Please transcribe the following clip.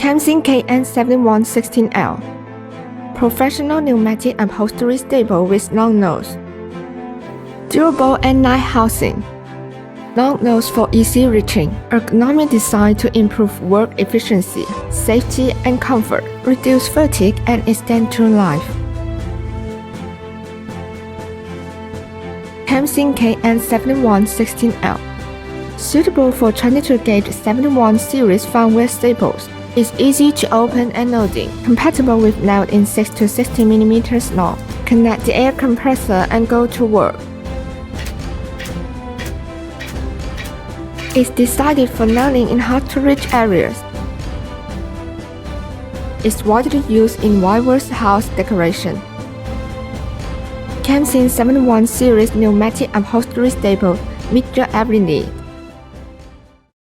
KAMSIN KN7116L Professional Pneumatic Upholstery Stapler with long nose. Durable and light housing. Long nose for easy reaching. Ergonomic design to improve work efficiency, safety, and comfort, reduce fatigue, and extend true life. KAMSIN KN7116L Suitable for 22-gauge 71 series firmware staples. It's easy to open and loading, compatible with nailed-in 6 to 60 mm long. Connect the air compressor and go to work. It's designed for nailing in hard-to-reach areas. It's widely used in diverse house decoration. KAMSIN 71 series pneumatic upholstery stapler meet your every need.